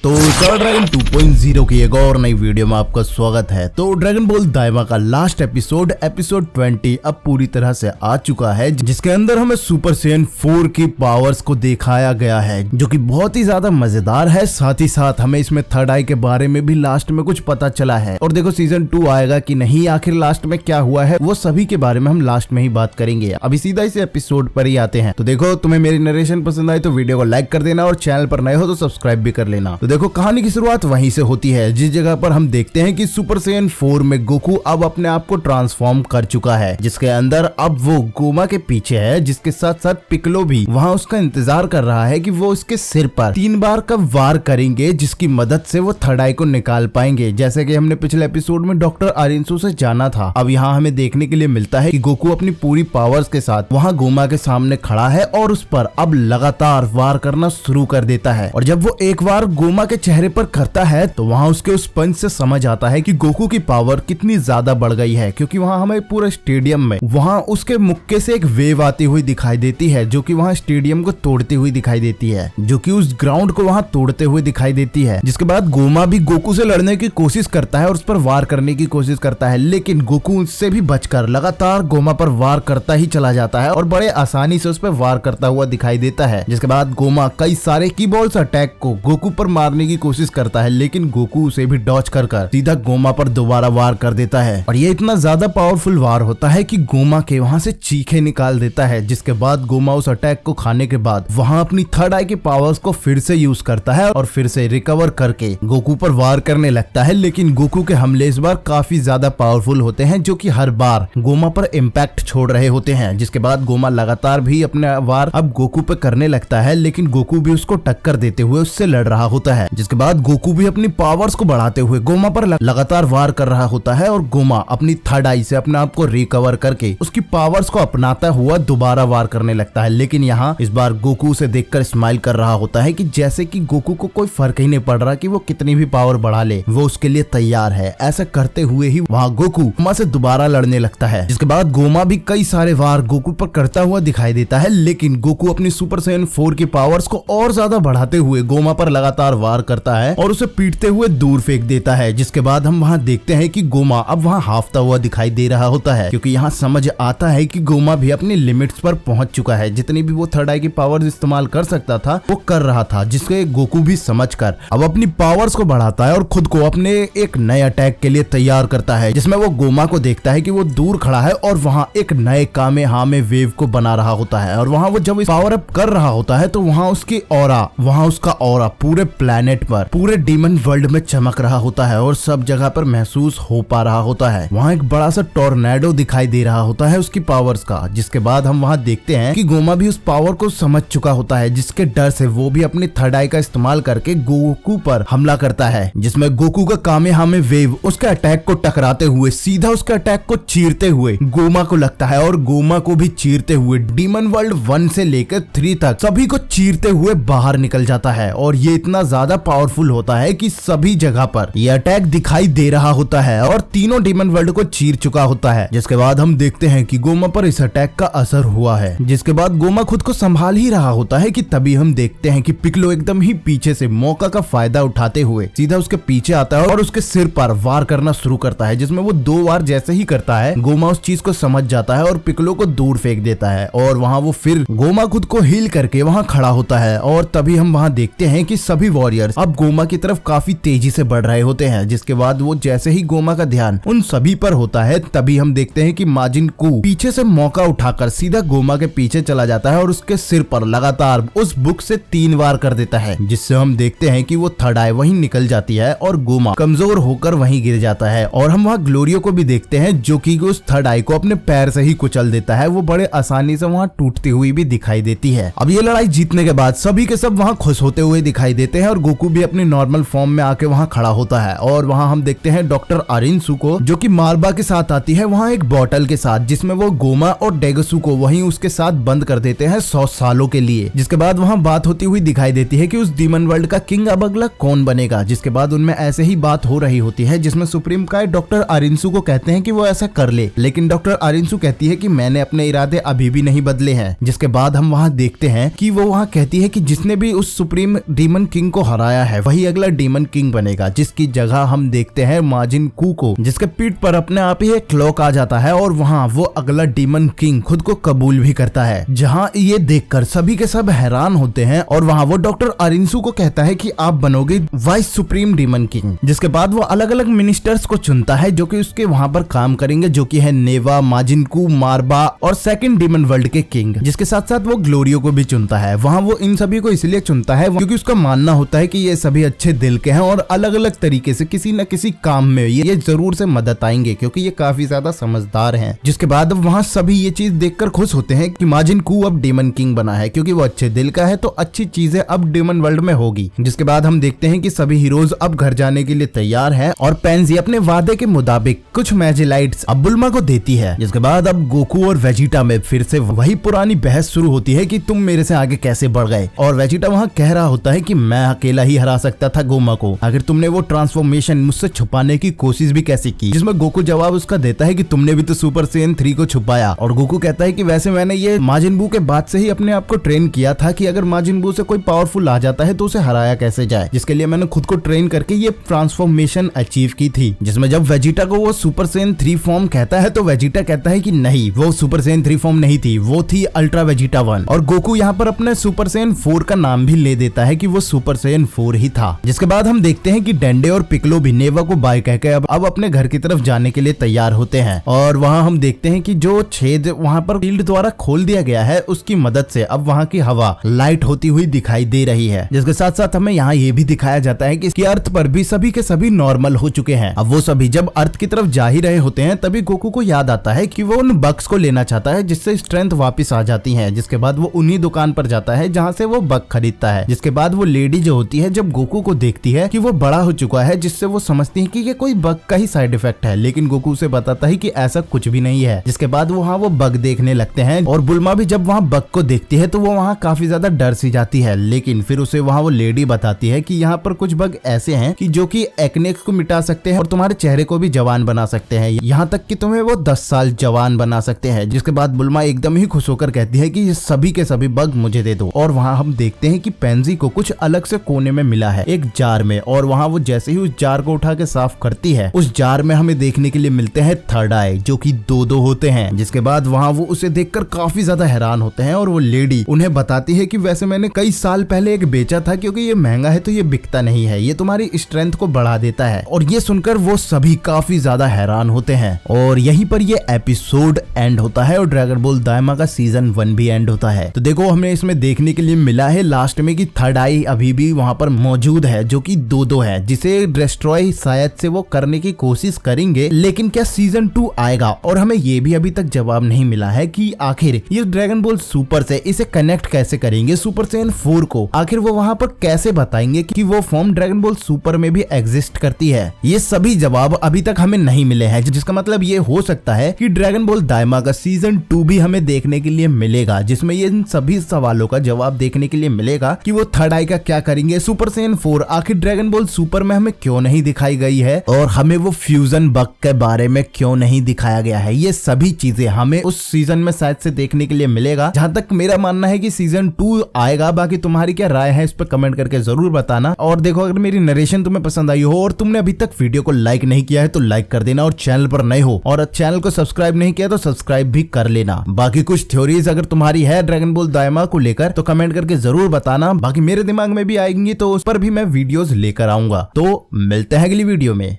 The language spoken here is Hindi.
तो ड्रैगन 2.0 की एक और नई वीडियो में आपका स्वागत है। तो ड्रैगन बॉल दाइमा का लास्ट एपिसोड 20 अब पूरी तरह से आ चुका है, जिसके अंदर हमें सुपर सैयन 4 की पावर्स को दिखाया गया है, जो कि बहुत ही ज्यादा मजेदार है। साथ ही साथ हमें इसमें थर्ड आई के बारे में भी लास्ट में कुछ पता चला है। और देखो सीजन 2 आएगा कि नहीं, आखिर लास्ट में क्या हुआ है, वो सभी के बारे में हम लास्ट में ही बात करेंगे। अभी सीधा इस एपिसोड पर ही आते हैं। तो देखो, तुम्हें मेरी नरेशन पसंद आई तो वीडियो को लाइक कर देना और चैनल पर नए हो तो सब्सक्राइब भी कर लेना। देखो, कहानी की शुरुआत वहीं से होती है, जिस जगह पर हम देखते हैं कि सुपर सैयन 4 में गोकू अब अपने आप को ट्रांसफॉर्म कर चुका है, जिसके अंदर अब वो गोमा के पीछे है, जिसके साथ साथ पिक्लो भी वहाँ उसका इंतजार कर रहा है कि वो उसके सिर पर 3 बार का वार करेंगे, जिसकी मदद से वो थर्ड आई को निकाल पाएंगे, जैसे कि हमने पिछले एपिसोड में डॉक्टर आरिंसू से जाना था। अब यहाँ हमें देखने के लिए मिलता है कि गोकू अपनी पूरी पावर्स के साथ वहाँ गोमा के सामने खड़ा है और उस पर अब लगातार वार करना शुरू कर देता है। और जब वो एक बार गोमा के चेहरे पर करता है तो वहाँ उसके उस पंच से समझ आता है कि गोकू की पावर कितनी ज्यादा बढ़ गई है, क्योंकि वहाँ हमें पूरे स्टेडियम में वहाँ उसके मुक्के से एक वेव आती हुई दिखाई देती है, जो कि वहाँ स्टेडियम को तोड़ती हुई दिखाई देती है, जो कि उस ग्राउंड को वहाँ तोड़ते हुए दिखाई देती है। जिसके बाद गोमा भी गोकू से लड़ने की कोशिश करता है और उस पर वार करने की कोशिश करता है, लेकिन गोकू उससे भी बचकर लगातार गोमा पर वार करता ही चला जाता है और बड़े आसानी से उस पर वार करता हुआ दिखाई देता है। जिसके बाद गोमा कई सारे की बॉल्स अटैक को गोकू पर मारने की कोशिश करता है, लेकिन गोकू उसे भी डॉच कर सीधा गोमा पर दोबारा वार कर देता है। और ये इतना ज्यादा पावरफुल वार होता है कि गोमा के वहां से चीखे निकाल देता है। जिसके बाद गोमा उस अटैक को खाने के बाद वहां अपनी थर्ड आई के पावर्स को फिर से यूज करता है और फिर से रिकवर करके गोकू पर वार करने लगता है। लेकिन गोकू के हमले इस बार काफी ज्यादा पावरफुल होते हैं, जो कि हर बार गोमा पर इम्पैक्ट छोड़ रहे होते हैं। जिसके बाद गोमा लगातार भी अपने वार अब गोकू पे करने लगता है, लेकिन गोकू भी उसको टक्कर देते हुए उससे लड़ रहा होता है। जिसके बाद गोकू भी अपनी पावर्स को बढ़ाते हुए गोमा पर लगातार वार कर रहा होता है और गोमा अपनी थर्ड आई से अपने आप को रिकवर करके उसकी पावर्स को अपनाता हुआ दोबारा वार करने लगता है। लेकिन यहाँ इस बार गोकू उसे देखकर स्माइल कर रहा होता है, कि जैसे कि गोकू को कोई फर्क ही नहीं पड़ रहा कि वो कितनी भी पावर बढ़ा ले, वो उसके लिए तैयार है। ऐसा करते हुए ही वहाँ गोकू गोमा से दोबारा लड़ने लगता है। जिसके बाद गोमा भी कई सारे वार गोकू पर करता हुआ दिखाई देता है, लेकिन गोकू अपनी सुपर सैयन 4 की पावर्स को और ज्यादा बढ़ाते हुए गोमा पर लगातार वार करता है और उसे पीटते हुए दूर फेंक देता है। जिसके बाद हम वहाँ देखते हैं कि गोमा अब वहाँ हाफता हुआ दिखाई दे रहा होता है, क्योंकि यहाँ समझ आता है कि गोमा भी अपनी लिमिट्स पर पहुंच चुका है। जितनी भी वो थर्ड आई की पावर्स इस्तेमाल कर सकता था वो कर रहा था, जिसके गोकू भी समझकर अब अपनी पावर्स को बढ़ाता है और खुद को अपने एक नए अटैक के लिए तैयार करता है, जिसमें वो गोमा को देखता है कि वो दूर खड़ा है और वहाँ एक नए कामेहामे वेव को बना रहा होता है। और वहाँ वो जब पावर अप कर रहा होता है तो वहाँ उसकी ऑरा, वहाँ उसका ऑरा पूरे प्लेनेट पर, पूरे डीमन वर्ल्ड में चमक रहा होता है और सब जगह पर महसूस हो पा रहा होता है। वहाँ एक बड़ा सा टोर्नेडो दिखाई दे रहा होता है उसकी पावर्स का। जिसके बाद हम वहाँ देखते हैं कि गोमा भी उस पावर को समझ चुका होता है, जिसके डर से वो भी अपनी थर्ड आई का इस्तेमाल करके गोकू पर हमला करता है, जिसमें गोकू का कामेहामे वेव उसके अटैक को टकराते हुए सीधा उसके अटैक को चीरते हुए गोमा को लगता है और गोमा को भी चीरते हुए डीमन वर्ल्ड 1 से लेकर 3 तक सभी को चीरते हुए बाहर निकल जाता है। और ये इतना ज्यादा पावरफुल होता है कि सभी जगह पर यह अटैक दिखाई दे रहा होता है और तीनों डीमन वर्ल्ड को चीर चुका होता है। जिसके बाद हम देखते हैं कि गोमा पर इस अटैक का असर हुआ है। जिसके बाद गोमा खुद को संभाल ही रहा होता है कि तभी हम देखते हैं कि पिक्लो एकदम ही पीछे से मौका का फायदा उठाते हुए सीधा उसके पीछे आता है और उसके सिर पर वार करना शुरू करता है, जिसमें वो 2 बार जैसे ही करता है गोमा उस चीज को समझ जाता है और पिक्लो को दूर फेंक देता है। और वहाँ वो फिर गोमा खुद को हील करके वहाँ खड़ा होता है और तभी हम वहाँ देखते हैं कि सभी वॉरियर्स अब गोमा की तरफ काफी तेजी से बढ़ रहे होते हैं। जिसके बाद वो जैसे ही गोमा का ध्यान उन सभी पर होता है, तभी हम देखते हैं कि माजिन कू पीछे से मौका उठाकर सीधा गोमा के पीछे चला जाता है और उसके सिर पर लगातार उस बुक से 3 वार कर देता है, जिससे हम देखते हैं कि वो थर्ड आई वहीं निकल जाती है और गोमा कमजोर होकर वहीं गिर जाता है। और हम वहाँ ग्लोरियो को भी देखते हैं, जो कि उस थर्ड आई को अपने पैर से ही कुचल देता है। वो बड़े आसानी से वहाँ टूटती हुई भी दिखाई देती है। अब ये लड़ाई जीतने के बाद सभी के सब वहाँ खुश होते हुए दिखाई देते हैं और गोकू भी अपनी नॉर्मल फॉर्म में आके वहाँ खड़ा होता है। और वहाँ हम देखते हैं डॉक्टर आरिंसू को, जो कि मारबा के साथ आती है वहाँ एक बॉटल के साथ, जिसमें वो गोमा और डेगसू को वहीं उसके साथ बंद कर देते हैं 100 सालों के लिए। जिसके बाद वहाँ बात होती हुई दिखाई देती है कि उस डीमन वर्ल्ड का किंग अब अगला कौन बनेगा। जिसके बाद उनमें ऐसे ही बात हो रही होती है, जिसमें सुप्रीम काय डॉक्टर आरिंसू को कहते हैं कि वो ऐसा कर ले, लेकिन डॉक्टर आरिंसू कहती है कि मैंने अपने इरादे अभी भी नहीं बदले हैं। जिसके बाद हम वहाँ देखते हैं कि वो वहाँ कहती है कि जिसने भी उस सुप्रीम डीमन किंग को हराया है वही अगला डीमन किंग बनेगा, जिसकी जगह हम देखते हैं माजिन कू को, जिसके पीठ पर अपने आप ही एक क्लॉक आ जाता है और वहाँ वो अगला डीमन किंग खुद को कबूल भी करता है। जहाँ ये देखकर सभी के सब हैरान होते हैं और वहाँ वो डॉक्टर अरिंसू को कहता है कि आप बनोगे वाइस सुप्रीम डीमन किंग। जिसके बाद वो अलग अलग मिनिस्टर्स को चुनता है जो कि उसके वहाँ पर काम करेंगे, जो कि है नेवा, माजिन कू, मारबा और सेकंड डीमन वर्ल्ड के किंग। जिसके साथ साथ वो ग्लोरियो को भी चुनता है। वहाँ वो इन सभी को इसलिए चुनता है क्योंकि उसका मानना होता है कि ये सभी अच्छे दिल के हैं और अलग अलग तरीके से किसी न किसी काम में ये जरूर से मदद आएंगे, क्योंकि ये काफी ज्यादा समझदार हैं। जिसके बाद वहाँ सभी ये चीज देखकर खुश होते हैं कि माजिन कू अब डीमन किंग बना है, क्योंकि वो अच्छे दिल का है तो अच्छी चीजें अब डीमन वर्ल्ड में होगी। जिसके बाद हम देखते हैं कि सभी हीरोज अब घर जाने के लिए तैयार है और पेंजी अपने वादे के मुताबिक कुछ मैजिलाइट्स अब बुल्मा को देती है। जिसके बाद अब गोकू और वेजिटा में फिर से वही पुरानी बहस शुरू होती है कि तुम मेरे से आगे कैसे बढ़ गए, और वेजिटा वहाँ कह रहा होता है कि मैं अकेला ही हरा सकता था गोमा को, आखिर तुमने वो ट्रांसफॉर्मेशन मुझसे छुपाने की कोशिश भी कैसे की। जिसमें गोकू जवाब उसका देता है कि तुमने भी तो सुपर सेन 3 को छुपाया, और गोकू कहता है कि वैसे मैंने ये माजिन बू के बाद से ही अपने आप को ट्रेन किया था कि अगर माजिन बू से कोई पावरफुल आ जाता है तो उसे हराया कैसे जाए, जिसके लिए मैंने खुद को ट्रेन करके ये ट्रांसफॉर्मेशन अचीव की थी। जिसमें जब वेजिटा को वो सुपर सेन 3 फॉर्म कहता है तो वेजिटा कहता है कि नहीं, वो सुपर सेन 3 फॉर्म नहीं थी, वो थी अल्ट्रा वेजिटा 1। और गोकू यहाँ पर अपने सुपर सेन 4 का नाम भी ले देता है कि वो सुपर सेन 4 ही था। जिसके बाद हम देखते हैं कि डेंडे और पिकलो भी नेवा को बाय कहकर अब अपने घर की तरफ जाने के लिए तैयार होते हैं। और वहाँ हम देखते हैं कि जो छेद वहाँ पर शील्ड द्वारा खोल दिया गया है उसकी मदद से अब वहाँ की हवा लाइट होती हुई दिखाई दे रही है। जिसके साथ साथ हमें यहाँ ये भी दिखाया जाता है कि अर्थ पर भी सभी के सभी नॉर्मल हो चुके हैं। अब वो सभी जब अर्थ की तरफ जा ही रहे होते हैं तभी गोकू को याद आता है कि वो उन बग्स को लेना चाहता है जिससे स्ट्रेंथ वापस आ जाती है। जिसके बाद वो उन्हीं दुकान पर जाता है जहाँ से वो बग खरीदता है। जिसके बाद वो लेडी जो होती है जब गोकू को देखती है कि वो बड़ा हो चुका है, जिससे वो समझती है कि ये कोई बग का ही साइड इफेक्ट है, लेकिन गोकू उसे बताता है कि ऐसा कुछ भी नहीं है। जिसके बाद वो वहाँ वो बग देखने लगते हैं और बुल्मा भी जब वहाँ बग को देखती है तो वो वहाँ काफी ज्यादा डर सी जाती है, लेकिन फिर उसे वहाँ वो लेडी बताती है कि यहाँ पर कुछ बग ऐसे हैं कि जो कि एक्ने को मिटा सकते हैं और तुम्हारे चेहरे को भी जवान बना सकते हैं, यहाँ तक कि तुम्हें वो 10 साल जवान बना सकते हैं। जिसके बाद बुल्मा एकदम ही खुश होकर कहती है कि ये सभी के सभी बग मुझे दे दो। और वहाँ हम देखते हैं कि पेंजी को कुछ अलग से कोने में मिला है एक जार में, और वहाँ वो जैसे ही उस जार को उठा के साफ करती है उस जार में हमें देखने के लिए मिलते हैं थर्ड आई, जो कि 2 होते हैं। जिसके बाद वहाँ वो उसे देखकर काफी ज्यादा हैरान होते हैं और वो लेडी उन्हें बताती है कि वैसे मैंने कई साल पहले एक बेचा था, क्योंकि ये महंगा है तो ये बिकता नहीं है, ये तुम्हारी स्ट्रेंथ को बढ़ा देता है। और ये सुनकर वो सभी काफी ज्यादा हैरान होते हैं और यहीं पर ये एपिसोड एंड होता है और ड्रैगन बॉल दाइमा का सीजन 1 भी एंड होता है। तो देखो हमें इसमें देखने के लिए मिला है लास्ट में कि थर्ड आई अभी भी वहां पर मौजूद है, जो कि 2 है, जिसे डिस्ट्रॉय शायद से वो करने की कोशिश करेंगे, लेकिन क्या सीजन 2 आएगा। और हमें ये भी अभी तक जवाब नहीं मिला है कि आखिर ये ड्रैगन बॉल सुपर से इसे कनेक्ट कैसे करेंगे सुपर सेन 4 को, आखिर वो वहां पर कैसे बताएंगे कि वो फॉर्म ड्रैगन बॉल सुपर में भी एग्जिस्ट करती है। ये सभी जवाब अभी तक हमें नहीं मिले हैं, जिसका मतलब ये हो सकता है कि ड्रैगन बॉल दाइमा का सीजन 2 भी हमें देखने के लिए मिलेगा, जिसमें ये इन सभी सवालों का जवाब देखने के लिए मिलेगा कि वो थर्ड आई का क्या करेंगे, सुपर सेन 4 आखिर ड्रैगन बॉल सुपर में हमें क्यों नहीं दिखाई गई है और हमें वो फ्यूजन बग के बारे में क्यों नहीं दिखाया गया है। ये सभी चीजें हमें उस सीजन में शायद से देखने के लिए मिलेगा। जहां तक मेरा मानना है कि सीजन 2 आएगा, बाकी तुम्हारी क्या राय है इस पर कमेंट करके जरूर बताना। और देखो अगर मेरी नरेशन तुम्हें पसंद आई हो और तुमने अभी तक वीडियो को लाइक नहीं किया है तो लाइक कर देना, और चैनल पर नए हो और चैनल को सब्सक्राइब नहीं किया तो सब्सक्राइब भी कर लेना। बाकी कुछ थ्योरीज अगर तुम्हारी है ड्रैगन बॉल दाइमा को लेकर तो कमेंट करके जरूर बताना, बाकी मेरे दिमाग में भी आएंगी तो उस पर भी मैं वीडियोस लेकर आऊंगा। तो मिलते हैं अगली वीडियो में।